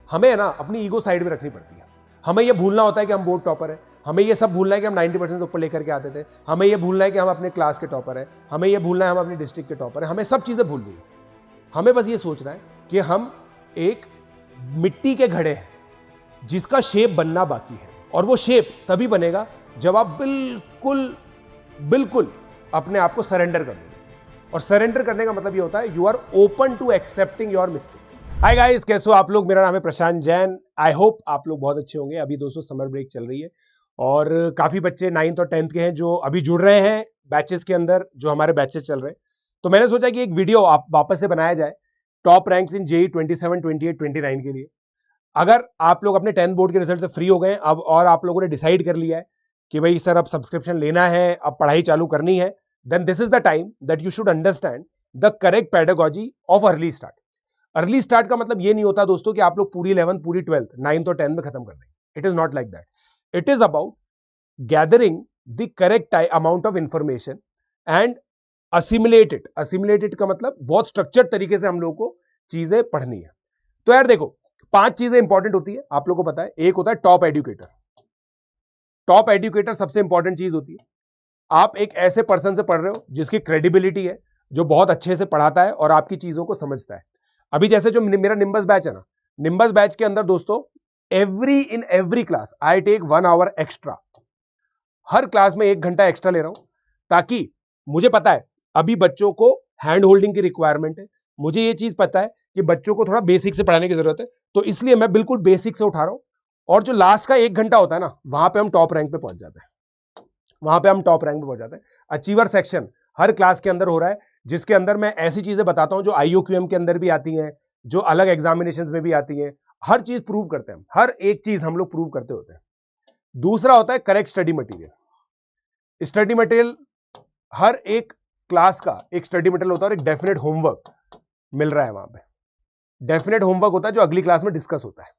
हमें है ना अपनी ईगो साइड में रखनी पड़ती है। हमें ये भूलना होता है कि हम बोर्ड टॉपर हैं, हमें ये सब भूलना है कि हम 90% से ऊपर लेकर के आते थे, हमें ये भूलना है कि हम अपने क्लास के टॉपर हैं, हमें ये भूलना है हम अपनी डिस्ट्रिक्ट के टॉपर हैं, हमें सब चीजें भूलनी है। हमें बस ये सोचना है कि हम एक मिट्टी के घड़े हैं जिसका शेप बनना बाकी है, और वो शेप तभी बनेगा जब आप बिल्कुल बिल्कुल अपने आप को सरेंडर कर दोगे। और सरेंडर करने का मतलब ये होता है you are open to accepting your mistake. Hi guys, कैसे हो आप लोग? मेरा नाम है प्रशांत जैन। आई होप आप लोग बहुत अच्छे होंगे। अभी दोस्तों समर ब्रेक चल रही है और काफी बच्चे 9th और 10th के हैं जो अभी जुड़ रहे हैं बैचेस के अंदर, जो हमारे बैचेस चल रहे हैं। तो मैंने सोचा कि एक वीडियो आप वापस से बनाया जाए टॉप रैंक्स इन जेईई 27, 28, 29 के लिए। अगर आप लोग अपने 10th बोर्ड के रिजल्ट से फ्री हो गए अब और आप लोगों ने डिसाइड कर लिया है कि भाई सर अब सब्सक्रिप्शन लेना है, अब पढ़ाई चालू करनी है, then this is the time that you should understand the correct pedagogy of early start. Early start का मतलब ये नहीं होता दोस्तों कि आप लोग पूरी 11th, पूरी 12th, 9th और 10th में खत्म कर देंगे। It is not like that. It is about gathering the correct amount of information and assimilate it. Assimilate का मतलब बहुत स्ट्रक्चर्ड तरीके से हम लोग को चीजें पढ़नी है। तो यार देखो, 5 चीजें इंपॉर्टेंट होती है, आप लोग को पता है। एक होता है टॉप एडुकेटर। टॉप एडुकेटर सबसे इंपॉर्टेंट चीज होती है। आप एक ऐसे पर्सन से पढ़ रहे हो जिसकी क्रेडिबिलिटी है, जो बहुत अच्छे से पढ़ाता है और आपकी चीजों को समझता है। अभी जैसे जो मेरा निम्बस बैच है ना, निम्बस बैच के अंदर दोस्तों in every class I take 1 hour extra. हर क्लास में 1 घंटा एक्स्ट्रा ले रहा हूं, ताकि मुझे पता है अभी बच्चों को हैंड होल्डिंग की रिक्वायरमेंट है। मुझे ये चीज पता है कि बच्चों को थोड़ा बेसिक से पढ़ाने की जरूरत है, तो इसलिए मैं बिल्कुल बेसिक से उठा रहा हूं। और जो लास्ट का 1 घंटा होता है ना, वहां पे हम टॉप रैंक पे पहुंच जाते हैं। अचीवर सेक्शन हर क्लास के अंदर हो रहा है, जिसके अंदर मैं ऐसी चीजें बताता हूं जो IUQM के अंदर भी आती हैं, जो अलग एग्जामिनेशंस में भी आती हैं। हर चीज प्रूव करते हैं, हर एक चीज हम लोग प्रूव करते होते हैं। दूसरा होता है correct study material. Study material, हर एक क्लास का एक स्टडी मटेरियल होता है और एक डेफिनेट होमवर्क मिल रहा है वहां पे। डेफिनेट होमवर्क होता है जो अगली क्लास में डिस्कस होता है।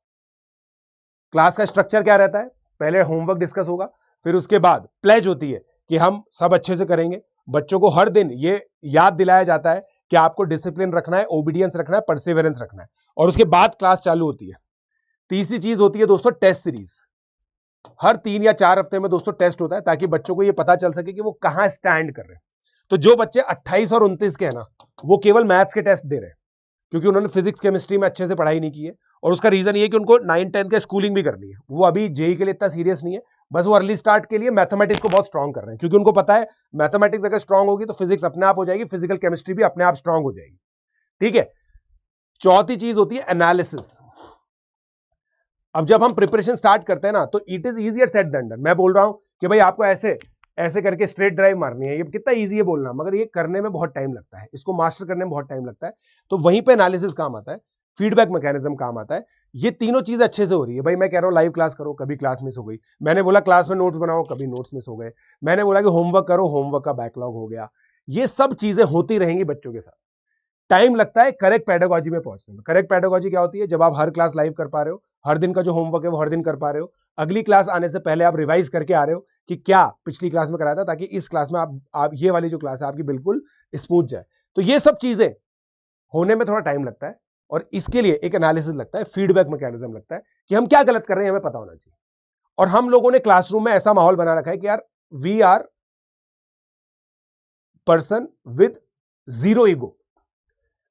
क्लास का स्ट्रक्चर क्या रहता है? पहले होमवर्क डिस्कस होगा, फिर उसके बाद प्लेज होती है कि हम सब अच्छे से करेंगे। बच्चों को हर दिन ये याद दिलाया जाता है कि आपको डिसिप्लिन रखना है, ओबीडियंस रखना है, परसिवरेंस रखना है, और उसके बाद क्लास चालू होती है। तीसरी चीज होती है दोस्तों टेस्ट सीरीज। हर 3 या 4 हफ्ते में दोस्तों टेस्ट होता है, ताकि बच्चों को ये पता चल सके कि वो कहां स्टैंड कर रहे हैं। तो जो बच्चे 28 और 29 के हैं ना, वो केवल मैथ्स के टेस्ट दे रहे हैं, क्योंकि उन्होंने फिजिक्स केमिस्ट्री में अच्छे से पढ़ाई नहीं की है। और उसका रीजन ये है कि उनको 9-10 के स्कूलिंग भी करनी है। वो अभी जेईई के लिए इतना सीरियस नहीं है, बस वो अर्ली स्टार्ट के लिए मैथमेटिक्स को बहुत स्ट्रांग कर रहे हैं, क्योंकि उनको पता है मैथमेटिक्स अगर स्ट्रांग होगी तो फिजिक्स अपने आप हो जाएगी, फिजिकल केमिस्ट्री भी अपने आप स्ट्रांग हो जाएगी। ठीक है। चौथी चीज होती है एनालिसिस। अब जब हम प्रिपरेशन स्टार्ट करते हैं ना, तो it is easier said than done. मैं बोल रहा हूं कि भाई आपको ऐसे ऐसे करके स्ट्रेट ड्राइव मारनी है, ये कितना इजी है बोलना, मगर ये करने में बहुत टाइम लगता है, इसको मास्टर करने में बहुत टाइम लगता है। तो वहीं पे एनालिसिस काम आता है, फीडबैक मैकेनिज्म काम आता है। ये तीनों चीज अच्छे से हो रही है। भाई मैं कह रहा हूं लाइव क्लास करो, कभी क्लास मिस हो गई। मैंने बोला क्लास में नोट्स बनाओ, कभी नोट्स मिस हो गए। मैंने बोला कि होमवर्क करो, होमवर्क का बैकलॉग हो गया। ये सब चीजें होती रहेंगी बच्चों के साथ। टाइम लगता है करेक्ट पेडागॉजी में पहुंचने में। करेक्ट पेडागॉजी क्या होती है? जब आप हर क्लास लाइव कर पा रहे हो, हर दिन का जो होमवर्क है वो हर दिन कर पा रहे हो, अगली क्लास आने से पहले आप रिवाइज करके आ रहे हो कि क्या पिछली क्लास में कराया था, ताकि इस क्लास में आप ये वाली जो क्लास है आपकी बिल्कुल स्मूथ जाए। तो ये सब चीजें होने में थोड़ा टाइम लगता है, और इसके लिए एक एनालिसिस लगता है, फीडबैक मैकेनिज्म लगता है कि हम क्या गलत कर रहे हैं, हमें पता होना चाहिए। और हम लोगों ने क्लासरूम में ऐसा माहौल बना रखा है कि यार we are person with zero ego.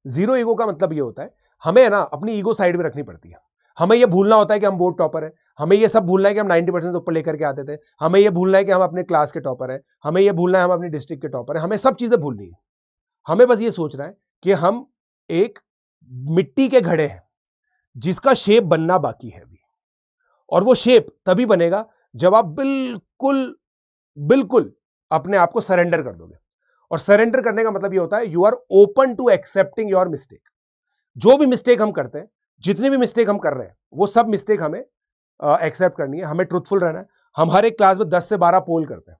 Zero ego का मतलब ये होता है हमें है ना अपनी ईगो साइड में रखनी पड़ती है। हमें ये भूलना होता है कि हम बोर्ड टॉपर हैं, हमें ये सब भूलना है कि हम 90% से ऊपर लेकर के आते थे, हमें ये भूलना है कि हम अपने क्लास के टॉपर हैं, हमें ये भूलना है हम अपनी डिस्ट्रिक्ट के टॉपर हैं। हमें सब चीजें भूलनी है। हमें बस ये सोचना है कि हम एक मिट्टी के घड़े हैं जिसका शेप बनना बाकी है अभी। और वो शेप तभी बनेगा जब आप बिल्कुल बिल्कुल अपने आप को सरेंडर कर दोगे। और सरेंडर करने का मतलब ये होता है you are open to accepting your mistake. जो भी मिस्टेक हम करते हैं, जितनी भी मिस्टेक हम कर रहे हैं, वो सब मिस्टेक हमें एक्सेप्ट करनी है। हमें ट्रुथफुल रहना है। हम हर एक क्लास में 10 से 12 पोल करते हैं।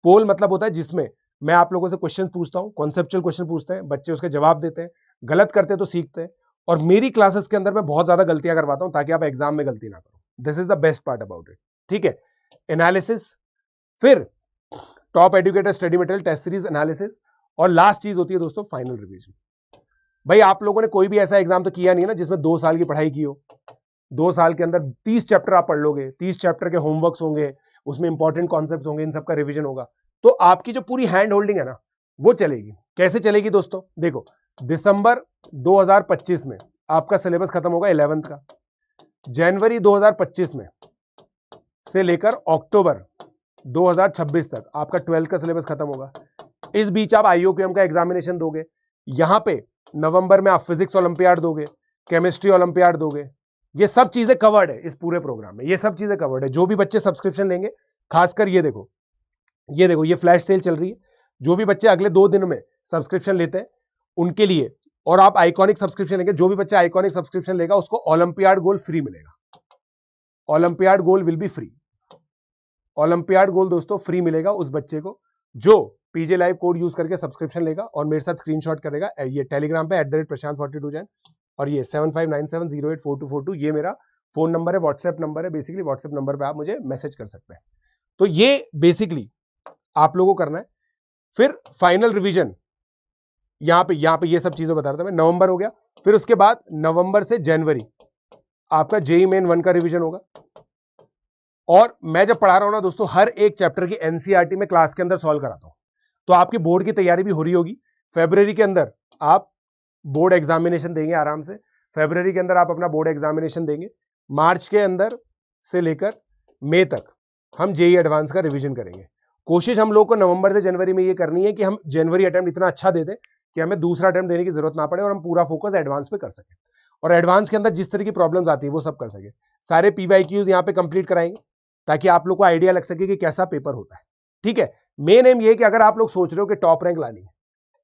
पोल मतलब होता है जिसमें मैं आप लोगों से क्वेश्चन पूछता हूं, कॉन्सेप्चुअल क्वेश्चन पूछते हैं, बच्चे उसके जवाब देते हैं, गलत करते हैं तो सीखते हैं। और मेरी क्लासेस के अंदर मैं बहुत ज्यादा गलतियां करवाता हूं, ताकि आप एग्जाम में गलती ना करो। This is the best part about it. ठीक है। एनालिसिस, फिर top educator study material, test series, analysis, और लास्ट चीज होती है दोस्तों फाइनल रिवीजन। भाई आप लोगों ने कोई भी ऐसा एग्जाम तो किया नहीं है ना जिसमें 2 साल की पढ़ाई की हो। 2 साल के अंदर 30 चैप्टर आप पढ़ लोगे, 30 चैप्टर के होमवर्क्स होंगे, उसमें इंपॉर्टेंट कॉन्सेप्ट्स होंगे, इन सबका रिवीजन होगा, तो आपकी जो पूरी हैंड होल्डिंग है ना वो चलेगी। कैसे चलेगी दोस्तों? देखो, दिसंबर 2025 में आपका सिलेबस खत्म होगा 11th का, जनवरी 2025 में से लेकर अक्टूबर 2026 तक आपका 12th का सिलेबस खत्म होगा। इस बीच आप IOQM का एग्जामिनेशन दोगे, यहां पे नवंबर में आप फिजिक्स ओलंपियाड दोगे, केमिस्ट्री ओलंपियाड दोगे, ये सब चीजें कवर्ड है इस पूरे प्रोग्राम में, ये सब चीजें कवर्ड है। जो भी बच्चे सब्सक्रिप्शन लेंगे, खासकर ये देखो ये फ्लैश सेल चल रही है, जो भी बच्चे अगले 2 दिन में सब्सक्रिप्शन लेते हैं उनके लिए, और आप आइकॉनिक सब्सक्रिप्शन लेंगे, जो भी बच्चा आइकॉनिक सब्सक्रिप्शन लेगा उसको ओलंपियाड गोल्ड फ्री मिलेगा। Olympiad gold will be free. Olympiad gold दोस्तों फ्री मिलेगा उस बच्चे को जो पीजे लाइव कोड यूज करके सब्सक्रिप्शन लेगा और मेरे साथ स्क्रीनशॉट करेगा, ये टेलीग्राम पे @prashant42 जैन, और ये 7597084242 ये मेरा फोन नंबर है, व्हाट्सएप नंबर है। बेसिकली व्हाट्सएप नंबर पे आप मुझे मैसेज कर सकते हैं। तो ये बेसिकली आप लोगों को करना है। फिर फाइनल रिवीजन यहां पे ये सब चीजें बता रहा था मैं। नवंबर हो गया, फिर उसके बाद नवंबर से जनवरी आपका जेईई मेन 1 का रिवीजन होगा। और मैं जब पढ़ा रहा हूं ना दोस्तों, हर एक चैप्टर की एनसीईआरटी में क्लास के अंदर सॉल्व कराता हूं, तो आपकी बोर्ड की तैयारी भी हो रही होगी। फरवरी के अंदर आप बोर्ड एग्जामिनेशन देंगे आराम से, फरवरी के अंदर आप अपना बोर्ड एग्जामिनेशन देंगे। मार्च के अंदर से लेकर मई तक हम जेईई एडवांस का रिवीजन करेंगे। कोशिश हम लोग को नवंबर से जनवरी में ये करनी है कि हम जनवरी अटेम्प्ट इतना अच्छा दे दें कि हमें दूसरा अटेम्प्ट देने की जरूरत ना पड़े और हम पूरा फोकस एडवांस पे कर सकें, और एडवांस के अंदर जिस तरह की प्रॉब्लम्स आती है वो सब कर सके। सारे PYQs यहाँ पे कंप्लीट कराएंगे ताकि आप लोग को आइडिया लग सके कि कैसा पेपर होता है। ठीक है, मेन एम ये कि अगर आप लोग सोच रहे हो कि टॉप रैंक लानी है,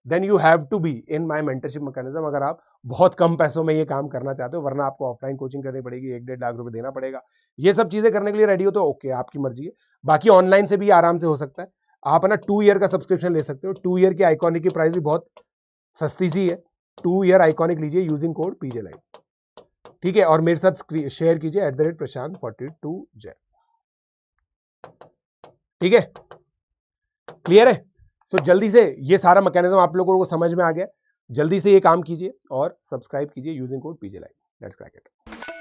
then you have to be in my mentorship mechanism. अगर आप बहुत कम पैसों में ये काम करना चाहते हो, वरना आपको ऑफलाइन कोचिंग करनी पड़ेगी, 1-1.5 लाख रुपए देना पड़ेगा। ये सब चीजें करने के लिए रेडी हो तो ओके, आपकी मर्जी है। बाकी ऑनलाइन से भी आराम से हो सकता है। आप ना 2 ईयर का सब्सक्रिप्शन ले सकते हो। 2 ईयर की आइकॉनिक की प्राइस भी बहुत सस्ती सी है। 2 ईयर आइकॉनिक लीजिए यूजिंग कोड PJ Live। ठीक है, और मेरे साथ शेयर कीजिए @prashant42 जैन। ठीक है, क्लियर है? सो जल्दी से ये सारा मैकेनिज्म आप लोगों को समझ में आ गया, जल्दी से ये काम कीजिए और सब्सक्राइब कीजिए using code PJ Live। Let's crack it.